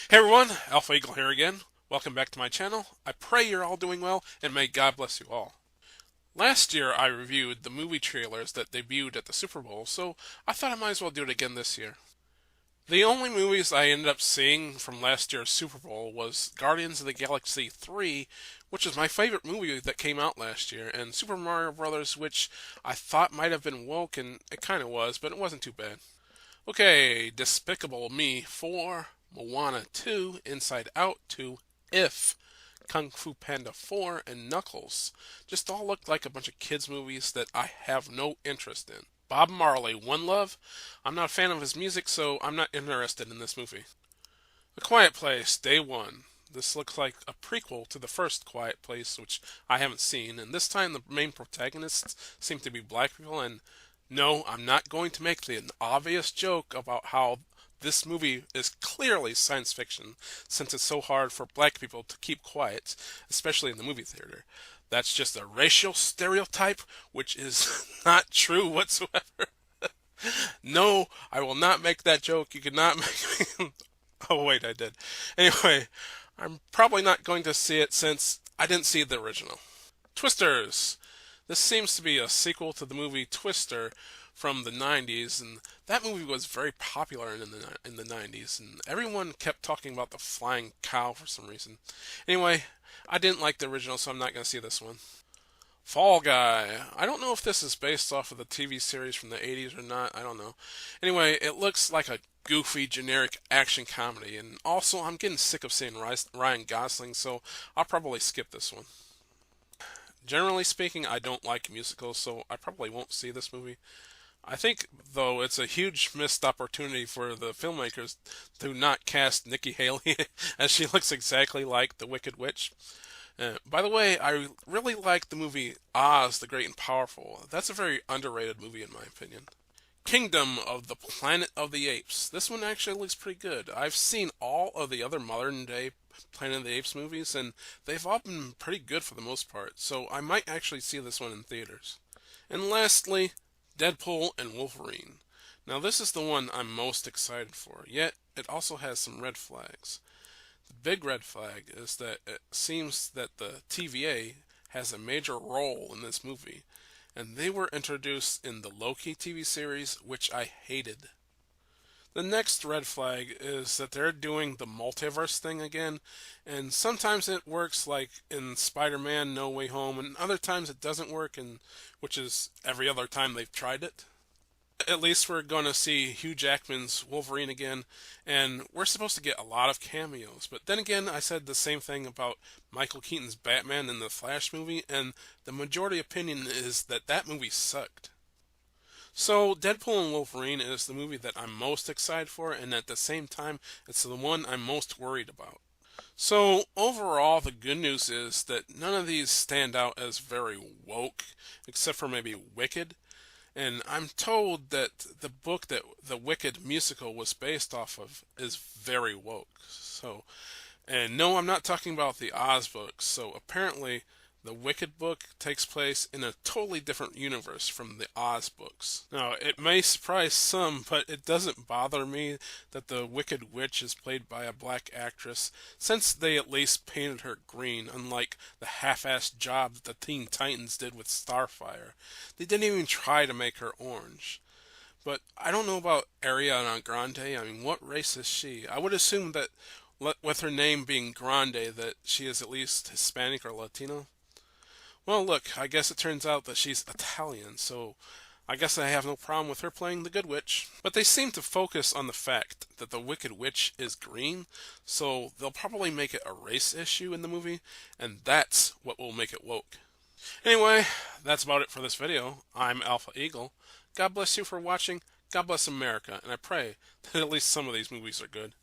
Hey everyone, Alpha Eagle here again. Welcome back to my channel. I pray you're all doing well, and may God bless you all. Last year I reviewed the movie trailers that debuted at the Super Bowl, so I thought I might as well do it again this year. The only movies I ended up seeing from last year's Super Bowl was Guardians of the Galaxy 3, which is my favorite movie that came out last year, and Super Mario Brothers, which I thought might have been woke, and it kind of was, but it wasn't too bad. Okay, Despicable Me 4, Moana 2, Inside Out 2, If, Kung Fu Panda 4, and Knuckles. Just all look like a bunch of kids' movies that I have no interest in. Bob Marley, One Love. I'm not a fan of his music, so I'm not interested in this movie. A Quiet Place, Day 1. This looks like a prequel to the first Quiet Place, which I haven't seen, and this time the main protagonists seem to be black people, and no, I'm not going to make the obvious joke about how this movie is clearly science fiction, since it's so hard for black people to keep quiet, especially in the movie theater. That's just a racial stereotype, which is not true whatsoever. No, I will not make that joke. You cannot make me. Oh, wait, I did. Anyway, I'm probably not going to see it since I didn't see the original. Twisters. This seems to be a sequel to the movie Twister from the 90s, and that movie was very popular in the 90s, and everyone kept talking about the flying cow for some reason. Anyway, I didn't like the original, so I'm not going to see this one. Fall Guy. I don't know if this is based off of the TV series from the 80s or not. I don't know. Anyway, it looks like a goofy, generic action comedy, and also I'm getting sick of seeing Ryan Gosling, so I'll probably skip this one. Generally speaking, I don't like musicals, so I probably won't see this movie. I think, though, it's a huge missed opportunity for the filmmakers to not cast Nikki Haley, as she looks exactly like the Wicked Witch. By the way, I really like the movie Oz, the Great and Powerful. That's a very underrated movie, in my opinion. Kingdom of the Planet of the Apes. This one actually looks pretty good. I've seen all of the other modern day Planet of the Apes movies, and they've all been pretty good for the most part, so I might actually see this one in theaters. And lastly, Deadpool and Wolverine. Now, this is the one I'm most excited for, yet it also has some red flags. The big red flag is that it seems that the TVA has a major role in this movie, and they were introduced in the Loki TV series, which I hated. The next red flag is that they're doing the multiverse thing again, and sometimes it works like in Spider-Man No Way Home, and other times it doesn't work, and which is every other time they've tried it. At least we're going to see Hugh Jackman's Wolverine again, and we're supposed to get a lot of cameos. But then again, I said the same thing about Michael Keaton's Batman in the Flash movie, and the majority opinion is that that movie sucked. So, Deadpool and Wolverine is the movie that I'm most excited for, and at the same time, it's the one I'm most worried about. So, overall, the good news is that none of these stand out as very woke, except for maybe Wicked. And I'm told that the book that the Wicked musical was based off of is very woke. So, and no, I'm not talking about the Oz books. So apparently, the Wicked book takes place in a totally different universe from the Oz books. Now, it may surprise some, but it doesn't bother me that the Wicked Witch is played by a black actress, since they at least painted her green, unlike the half-assed job that the Teen Titans did with Starfire. They didn't even try to make her orange. But I don't know about Ariana Grande. I mean, what race is she? I would assume that with her name being Grande, that she is at least Hispanic or Latino. Well, look, I guess it turns out that she's Italian, so I guess I have no problem with her playing the Good Witch. But they seem to focus on the fact that the Wicked Witch is green, so they'll probably make it a race issue in the movie, and that's what will make it woke. Anyway, that's about it for this video. I'm Alpha Eagle. God bless you for watching. God bless America, and I pray that at least some of these movies are good.